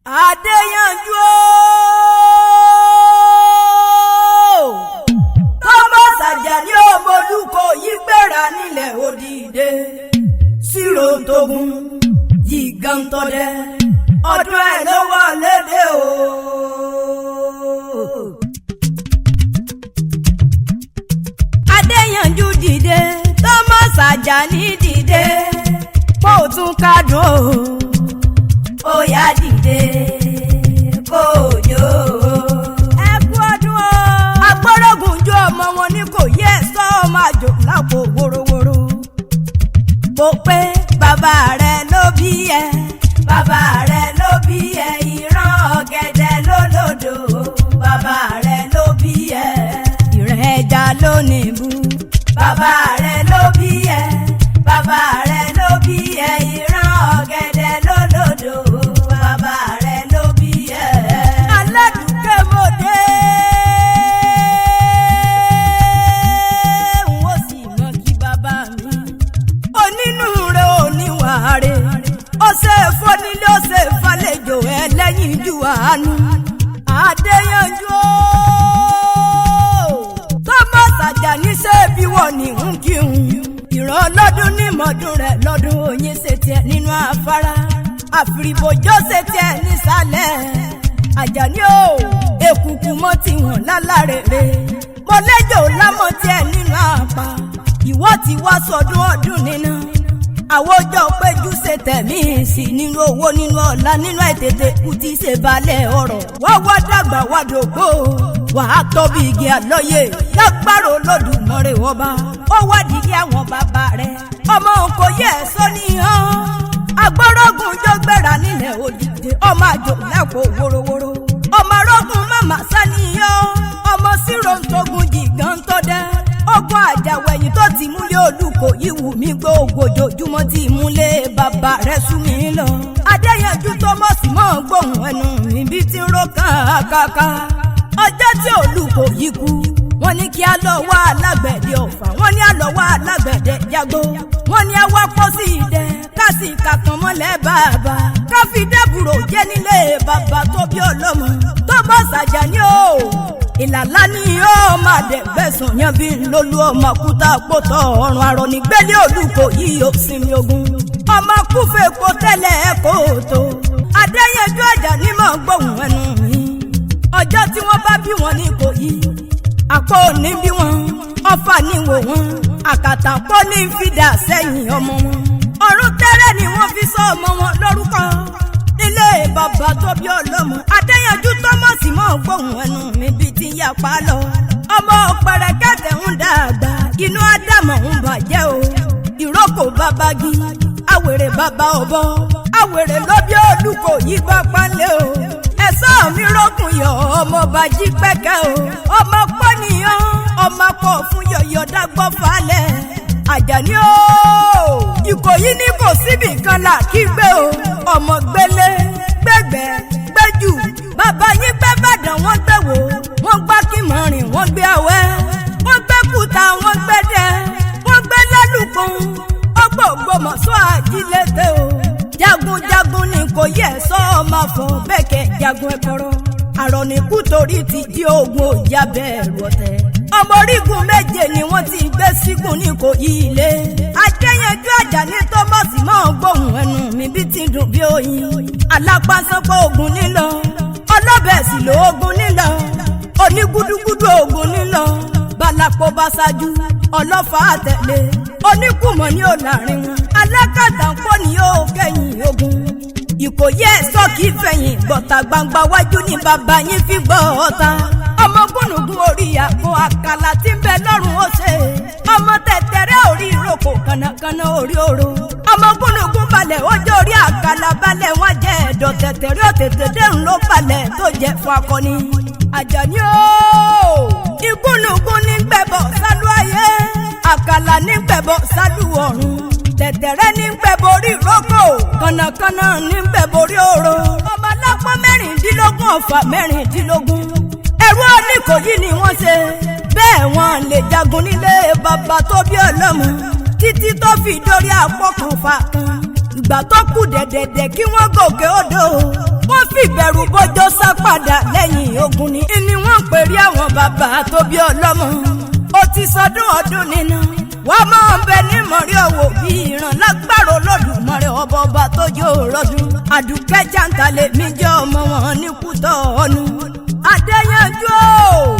Adéyanjú Thomas Àjàní Ọmọlúkọ yí gbéra nílẹ̀ òdìdé Sírò tógun Jìgàntọ́dẹ ọdún ẹ̀ ló wà lédè o. Adéyanjú dìde Thomas Àjàní dìde kó tún kádùn ó yá dìde kó jó. Ẹ kú ọdún o. Agbọ́rọ̀gùn jó ọmọ wọn ní kò yẹ sọ ọmọ àjò lápò wórówóró. Mo pé bàbá rẹ ló bí ẹ bàbá rẹ ló bí ẹ ìran ọ̀gẹ̀dẹ̀ lólódò bàbá rẹ ló bí ẹ ìran ẹja lónìbù bàbá rẹ ló bí ẹ bàbá rẹ ló bí ẹ ìran ọ̀gẹ̀dẹ̀ lólódò bàbá rẹ ló bí ẹ. Aládùúgbò mo dé n ó sì mọ kí bàbá mi onínúure oníwàre ó ṣe fónílé ó ṣe fàlejò ẹlẹ́yinjú àánú. Adéyanjú Thomas Àjàní ṣe bí wọ́n ní ń kírun ìran lọ́dún ní mọ̀dún rẹ̀ lọ́dún oyin ṣe tiẹ̀ nínú afárá àfìrìbòjò ṣe tiẹ̀ nísàlẹ̀. Àjàní o èkùkù mọ́ tiwọn lálárèrè mo lẹ́jọ́ lámọ́ tiẹ̀ nínú àpá ìwọ ti wá sọdún ọdún nínú àwòjọ péjú ṣe tẹ̀mí sí nínú owó nínú ọ̀la nínú àìtètè kú tí ṣe balẹ̀ ọ̀rọ̀ wá wá dàgbà wá dògbò wàá tóbi igi àlọ́yè lágbára Olódùmarè ọba ó wádìí àwọn bàbá rẹ̀ ọmọ kò yẹ ẹ̀sọ́ níhàn agbọ́rọ̀gùn jọ gbéra nílẹ̀ òdìdé ọmọ àjò lẹ́kọ̀ọ́ wórówóró ọmọ arógùn màmá sáníyàn ọmọ Sírò tógun Jìgàntọ́dẹ ogun àjàwẹ̀yìn tó ti múlé Olúkọ ìwù mí gbogbo ojoojúmọ́ tí múlé bàbá rẹ̀ sú mi lọ. Adéyanjú Thomas mọ́ gbóhùn ẹnu mi bí tí ń ro kàkàkà ọjọ́ tí Olúkọ yìí kú wọ́n ní kí a lọ wá alágbẹ̀dẹ Ọ̀fà wọ́n ní a lọ wá alágbẹ̀dẹ Jágbó wọ́n ní a wá pọ́ sí ìdẹ ká sì kàkàn mọ́lẹ̀ bàbá ká fi dẹ́bùrò jẹ́ nílé bàbá tó bí ọlọ́mọ Thomas Àjàní o ìlàlá ni ó máa dẹ̀gbẹ́sùn yan bí lólú ọmọ kúta pọ̀tọ̀ ọ̀run àrọ̀ nígbẹ́lẹ́ Olúkọ yìí ó sinmi ogun ọmọ kúfẹ́ kó tẹ́lẹ̀ ẹ̀kọ́ tó. Adéyanjú Àjàní mọ̀ gbóhùn ẹnu mi ọjọ́ tí wọ́n bá bí wọn ní Ìkòyí àpò ní bí wọn Ọ̀fà ní wò wọn àkàtàpọ̀ ní fìdá sẹ́yìn ọmọ wọn ọ̀run tẹ́rẹ̀ ni wọ́n fi sọ ọmọ wọn lórúkọ nílé bàbá tó bí ọlọ́mọ. Adéyanjú Thomas mọ̀ gbóhùn ẹnu mi bíi ti yapa lọ ọmọ pẹ̀rẹ̀kẹ̀tẹ̀ ń dàgbà inú Ádámọ̀ ń bàjẹ́ o ìrókò bàbá gi àwèrè bàbá ọ̀bọ àwèrè ló bí Olúkọ yìí bá pálẹ̀ o ẹ̀sán mi rókun yọ ọmọ bàjí pẹ́kẹ́ o ọmọ pọ́nìyàn ọmọ pọ̀ fún yọ̀yọ̀ dágbọ́ falẹ̀. Àjàní o Ìkòyí ní kò síbì kan là kí gbé o ọmọ gbélé gbẹgbẹ gbẹjù bàbá yín gbẹ bàdàn wọ́n gbẹ wò wọ́n gbá kí mọrin wọ́n gbé àwẹ wọ́n gbẹ kúta wọ́n gbẹ dẹ wọ́n gbẹ lálùkùn ọgbọgbọmọsọ àjílété o jagunjagun ní Ìkòyí Ẹ̀sọ́ ọmọ fọ bẹkẹ jagun ẹkọrọ àrọ ní kú torí ti di ogun òjà bẹ̀rù ọ̀tẹ̀ ọmọ orígun méje ni wọ́n ti gbé sígun ní Ìkòyí ilé. Adéyanjú Àjàní Thomas mọ̀ gbóhùn ẹnu mi bí ti dùn bí oyin alápásánpọ̀ ogun nílọ ọlọ́bẹ̀ sì ló ogun nílọ onígúdúgúdú ogun nílọ balàpọ̀ bá ṣáájú ọlọ́fà àtẹ̀lé oníkùmọ̀ ní òlárin wọn alákàtàǹpọ̀ ní yóò kẹ́yìn ogun. Ìkòyí Ẹ̀sọ́ kì í fẹ̀yìn gbọ̀tà gbangba wájú ní bàbá yín fi gbọ́ ọ̀tá ọmọ gúnùgún orí àgọ́ àkàlà tí ń bẹ lọ́rùn ó ṣe ọmọ tẹ̀tẹ̀rẹ́ orí ìrókò kànàkànà orí oró ọmọ gúnùgún balẹ̀ ojú orí àkàlà balẹ̀ wọ́n jẹ́ ẹ̀dọ̀ tẹ̀tẹ̀rẹ́ òtètè dẹ́rùn ló balẹ̀ tó jẹ́ fún akọni. Àjàní o ìgúnùgún ní gbẹ̀bọ̀ sálú ayé àkàlà ní gbẹ̀bọ̀ sálú ọ̀run tẹ̀tẹ̀rẹ́ ní gbẹ̀bọ̀ orí ìrókò kànàkànà ní gbẹ̀bọ̀ orí oró ọmọ alápọ̀ mẹ́rìndínlógún Ọ̀fà mẹ́rìndínlógún ẹrú Oníkòyí ni wọ́n ṣe bẹ́ẹ̀ wọ́n lè jagun nílé bàbá tó bí ọlọ́mọ títí tó fi dórí àpọ̀kànfà kan ìgbà tó kù dẹ̀dẹ̀dẹ̀ kí wọ́n gòkè odò wọ́n fìbẹ̀rù bójó sá padà lẹ́yìn ogun ni. ìní wọ́n pèrè àwọn bàbá tó bí ọlọ́mọ. ó ti sọdún ọdún nínú. wọ́n máa ń bẹ ní mọ̀rí ọ̀wọ̀ bí ìran lágbára Olódùmarè ọba tó jó rọ́dún. Àdùkẹ́ Jàǹtà lèmi jẹ́ ọmọ wọn ní Kútọ̀ọ́nù. Adéyanjú o.